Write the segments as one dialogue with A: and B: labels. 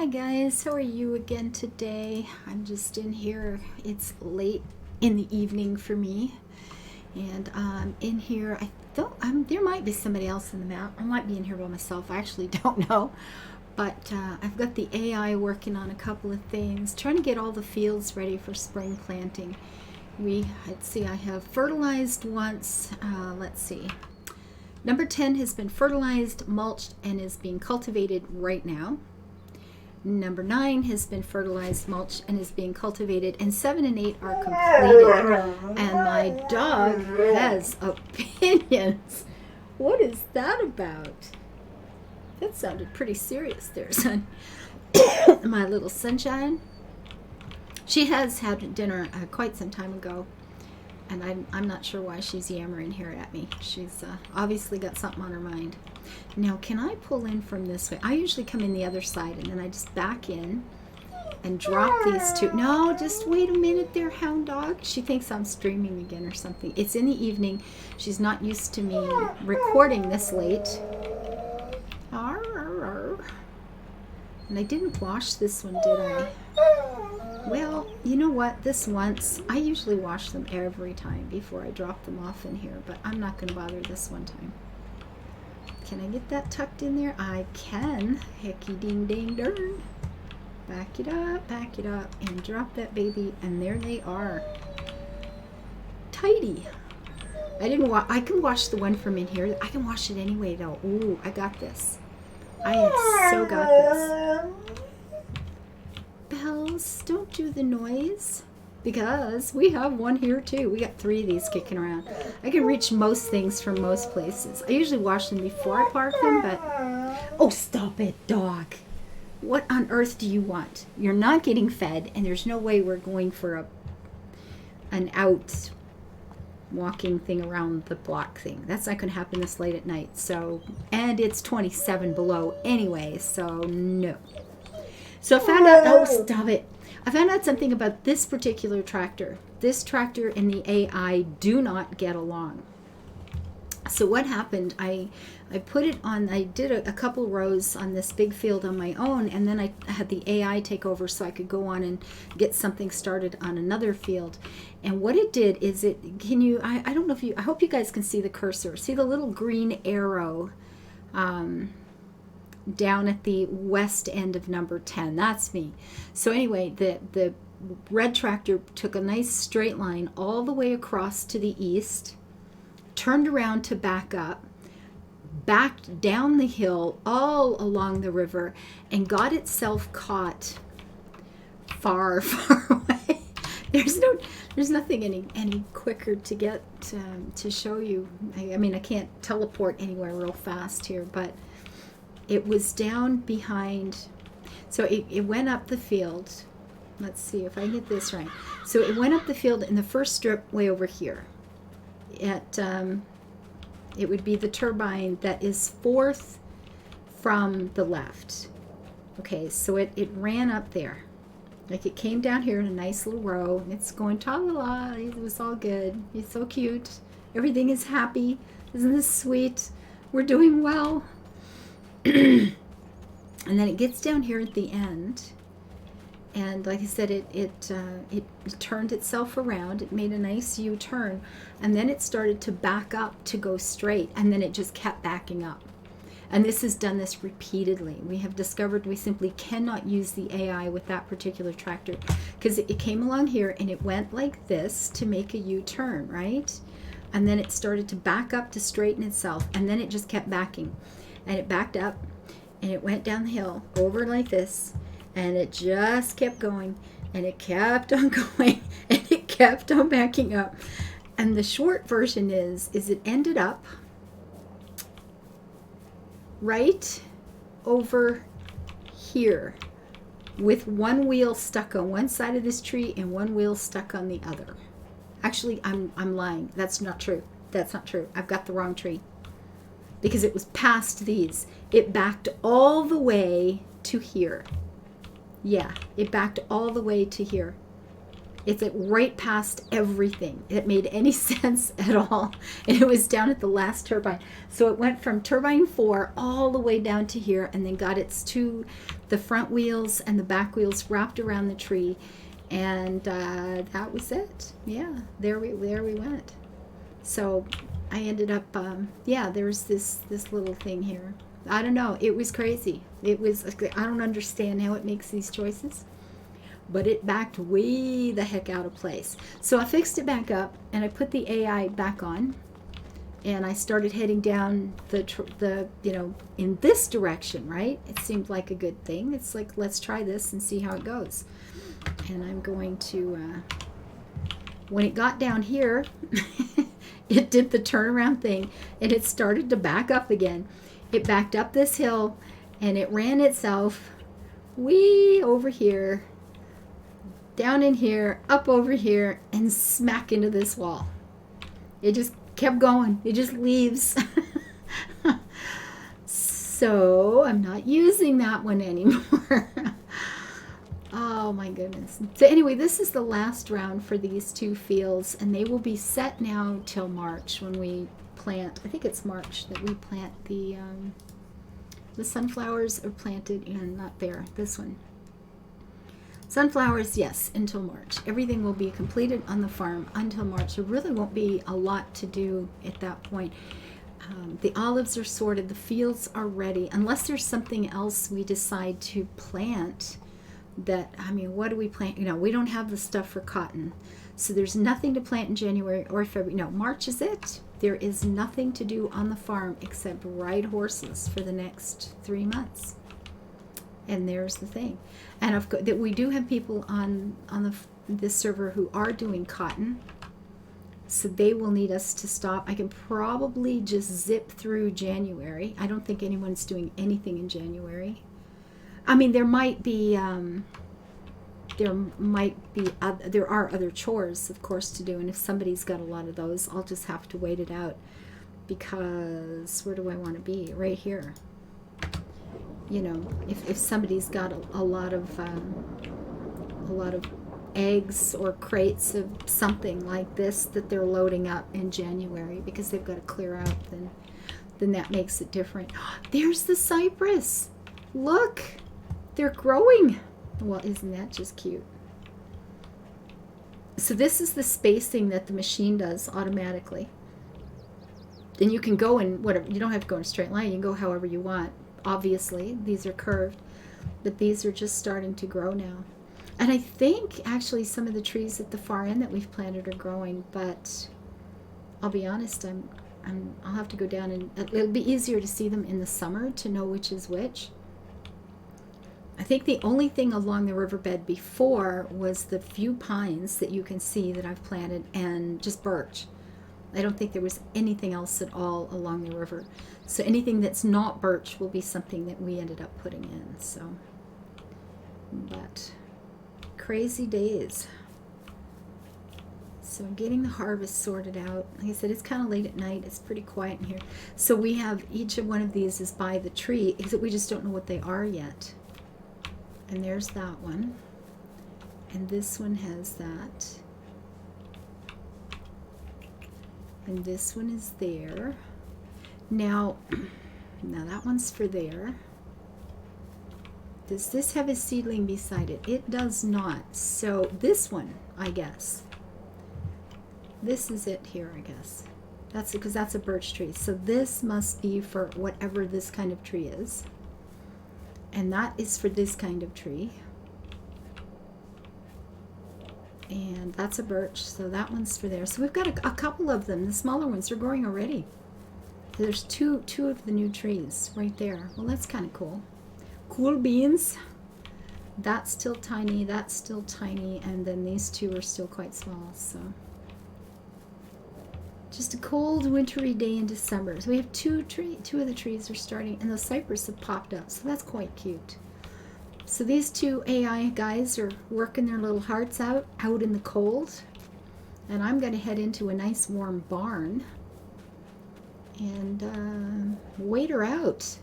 A: Hi guys, how are you again today? I'm just in here. It's late in the evening for me, and in here. I thought there might be somebody else in the map. I might be in here by myself. I actually don't know, but I've got the AI working on a couple of things, trying to get all the fields ready for spring planting. Let's see, I have fertilized once. Let's see. Number 10 has been fertilized, mulched, and is being cultivated right now. Number 9 has been fertilized, mulched, and is being cultivated, and 7 and 8 are completed. And my dog has opinions. What is that about? That sounded pretty serious there, son. My little sunshine. She has had dinner quite some time ago, and I'm not sure why she's yammering here at me. She's obviously got something on her mind. Now, can I pull in from this way? I usually come in the other side, and then I just back in and drop these two. No, just wait a minute there, hound dog. She thinks I'm streaming again or something. It's in the evening. She's not used to me recording this late. And I didn't wash this one, did I? Well, you know what? This once, I usually wash them every time before I drop them off in here, but I'm not going to bother this one time. Can I get that tucked in there? I can. Hecky ding ding darn. Back it up, and drop that baby, and there they are. Tidy. I can wash the one from in here. I can wash it anyway, though. Ooh, I got this. I have so got this. Bells, don't do the noise, because we have one here too. We got 3 of these kicking around. I can reach most things from most places. I usually wash them before I park them, but oh, stop it, dog. What on earth do you want? You're not getting fed, and there's no way we're going for an out walking thing around the block thing. That's not going to happen this late at night. So, and it's 27 below anyway, so no. So I found out, oh, stop it. I found out something about this particular tractor. This tractor and the AI do not get along. So what happened, I put it on, I did a couple rows on this big field on my own, and then I had the AI take over so I could go on and get something started on another field. And what it did is I don't know if you, I hope you guys can see the cursor. See the little green arrow down at the west end of number 10. That's me. So anyway, the red tractor took a nice straight line all the way across to the east, turned around to back up, backed down the hill all along the river, and got itself caught far, far away. There's nothing any quicker to get to show you. I mean, I can't teleport anywhere real fast here, but it was down behind, so it went up the field. Let's see if I get this right. So it went up the field in the first strip way over here. It would be the turbine that is 4th from the left. Okay, so it ran up there. Like it came down here in a nice little row. It's going ta-la-la. It was all good. It's so cute. Everything is happy. Isn't this sweet? We're doing well. And then it gets down here at the end, and like I said, it turned itself around. It made a nice U-turn, and then it started to back up to go straight, and then it just kept backing up. And this has done this repeatedly. We have discovered we simply cannot use the AI with that particular tractor, because it came along here and it went like this to make a U-turn, right? And then it started to back up to straighten itself, and then it just kept backing. And it backed up, and it went down the hill, over like this, and it just kept going, and it kept on going, and it kept on backing up. And the short version is it ended up right over here with one wheel stuck on one side of this tree and one wheel stuck on the other. Actually, I'm lying. That's not true. That's not true. I've got the wrong tree. Because it was past these. It backed all the way to here. Yeah, it backed all the way to here. It's like right past everything. It made any sense at all. And it was down at the last turbine. So it went from turbine 4 all the way down to here, and then got the front wheels and the back wheels wrapped around the tree. And that was it. Yeah, there we went. So I ended up, there's this little thing here. I don't know. It was crazy. I don't understand how it makes these choices. But it backed way the heck out of place. So I fixed it back up, and I put the AI back on, and I started heading down the in this direction, right? It seemed like a good thing. It's like, let's try this and see how it goes. And I'm going to, when it got down here, it did the turnaround thing, and it started to back up again. It backed up this hill, and it ran itself way over here, down in here, up over here, and smack into this wall. It just kept going. It just leaves. So I'm not using that one anymore. Oh my goodness. So anyway, this is the last round for these 2 fields, and they will be set now till March when we plant. I think it's March that we plant the sunflowers are planted in, not there, this one. Sunflowers, yes, until March. Everything will be completed on the farm until March. There really won't be a lot to do at that point. The olives are sorted. The fields are ready. Unless there's something else we decide to plant that, what do we plant? We don't have the stuff for cotton. So there's nothing to plant in January or February. No, March is it. There is nothing to do on the farm except ride horses for the next 3 months. And there's the thing. And of course, that we do have people on this server who are doing cotton, so they will need us to stop. I can probably just zip through January. I don't think anyone's doing anything in January. There might be there are other chores, of course, to do, and if somebody's got a lot of those, I'll just have to wait it out, because where do I want to be? Right here. If somebody's got a lot of eggs or crates of something like this that they're loading up in January because they've got to clear out, then that makes it different. There's the cypress. Look, they're growing. Well, isn't that just cute? So this is the spacing that the machine does automatically. And you can go in whatever, you don't have to go in a straight line, you can go however you want. Obviously, these are curved, but these are just starting to grow now. And I think actually some of the trees at the far end that we've planted are growing, but I'll be honest, I'll have to go down, and it'll be easier to see them in the summer to know which is which. I think the only thing along the riverbed before was the few pines that you can see that I've planted, and just birch. I don't think there was anything else at all along the river. So anything that's not birch will be something that we ended up putting in. So, but crazy days. So I'm getting the harvest sorted out. Like I said, it's kind of late at night. It's pretty quiet in here. So we have each of one of these is by the tree, except we just don't know what they are yet. And there's that one. And this one has that. And this one is there. Now that one's for there. Does this have a seedling beside it? It does not. So this one, I guess. This is it here, I guess. That's because that's a birch tree. So this must be for whatever this kind of tree is. And that is for this kind of tree. And that's a birch, so that one's for there. So we've got a couple of them. The smaller ones are growing already. There's two of the new trees right there. Well, that's kind of cool. Cool beans. That's still tiny, that's still tiny, and then these two are still quite small. So just a cold, wintry day in December. So we have two of the trees are starting, and the cypress have popped up, so that's quite cute. So these two AI guys are working their little hearts out in the cold. And I'm going to head into a nice warm barn and wait her out.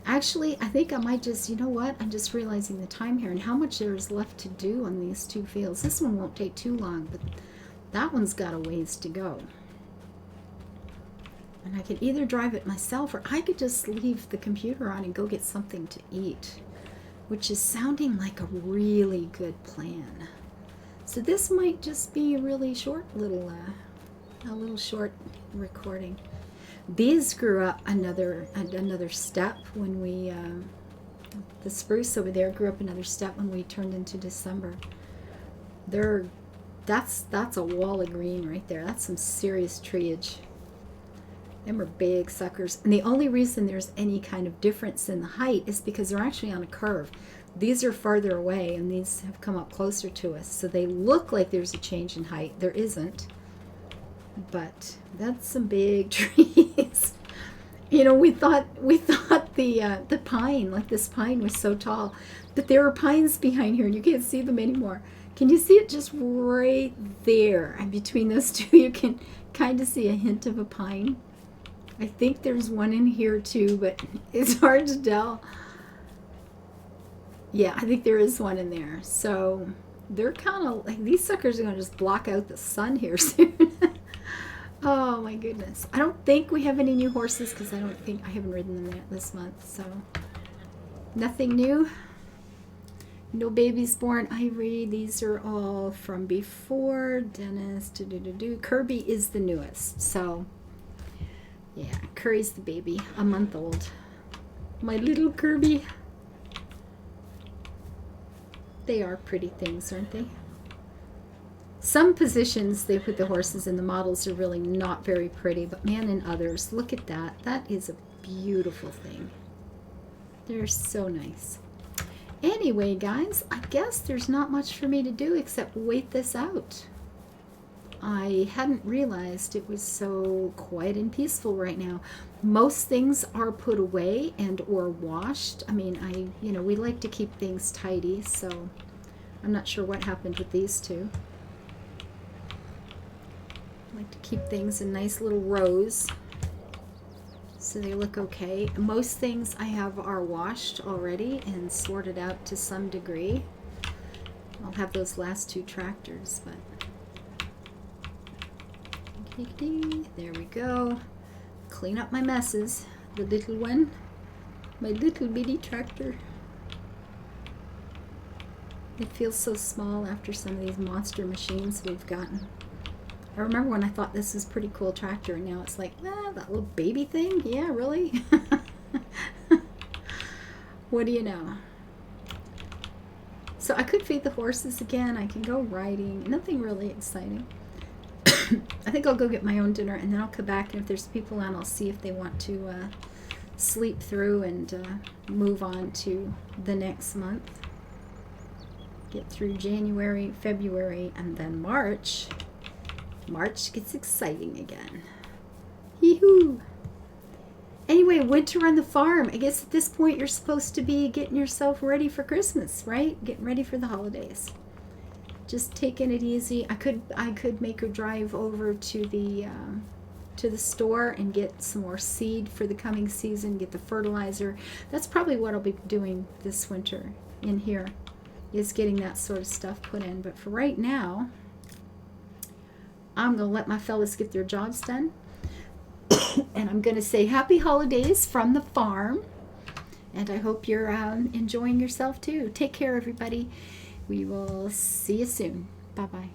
A: Actually, I think I might just, you know what? I'm just realizing the time here and how much there is left to do on these two fields. This one won't take too long, but that one's got a ways to go. And I could either drive it myself or I could just leave the computer on and go get something to eat, which is sounding like a really good plan. So this might just be a really short little, a little short recording. These grew up another step when we, the spruce over there grew up another step when we turned into December. That's a wall of green right there. That's some serious treeage. Them are big suckers. And the only reason there's any kind of difference in the height is because they're actually on a curve. These are farther away and these have come up closer to us. So they look like there's a change in height. There isn't. But that's some big trees. You know, we thought the pine, like this pine was so tall, but there are pines behind here and you can't see them anymore. Can you see it just right there? And between those two you can kind of see a hint of a pine. I think there's one in here too, but it's hard to tell. Yeah, I think there is one in there. So they're kind of like, these suckers are going to just block out the sun here soon. Oh my goodness. I don't think we have any new horses because I haven't ridden them yet this month. So nothing new. No babies born. Ivory. These are all from before. Dennis. Kirby is the newest. So yeah, Curry's the baby, a month old. My little Kirby. They are pretty things, aren't they? Some positions they put the horses in, the models are really not very pretty, but man, in others, look at that. That is a beautiful thing. They're so nice. Anyway, guys, I guess there's not much for me to do except wait this out. I hadn't realized it was so quiet and peaceful right now. Most things are put away and or washed. I mean, we like to keep things tidy, so I'm not sure what happened with these two. I like to keep things in nice little rows so they look okay. Most things I have are washed already and sorted out to some degree. I'll have those last two tractors, but there we go. Clean up my messes. The little one. My little bitty tractor. It feels so small after some of these monster machines we've gotten. I remember when I thought this was a pretty cool tractor and now it's like, that little baby thing? Yeah, really? What do you know? So I could feed the horses again. I can go riding. Nothing really exciting. I think I'll go get my own dinner and then I'll come back, and if there's people on, I'll see if they want to sleep through and move on to the next month. Get through January, February, and then March. March gets exciting again. Yee-hoo! Anyway, winter on the farm. I guess at this point you're supposed to be getting yourself ready for Christmas, right? Getting ready for the holidays. Just taking it easy. I could make a drive over to the store and get some more seed for the coming season, get the fertilizer. That's probably what I'll be doing this winter in here, is getting that sort of stuff put in. But for right now, I'm going to let my fellas get their jobs done. And I'm going to say happy holidays from the farm. And I hope you're enjoying yourself too. Take care, everybody. We will see you soon. Bye-bye.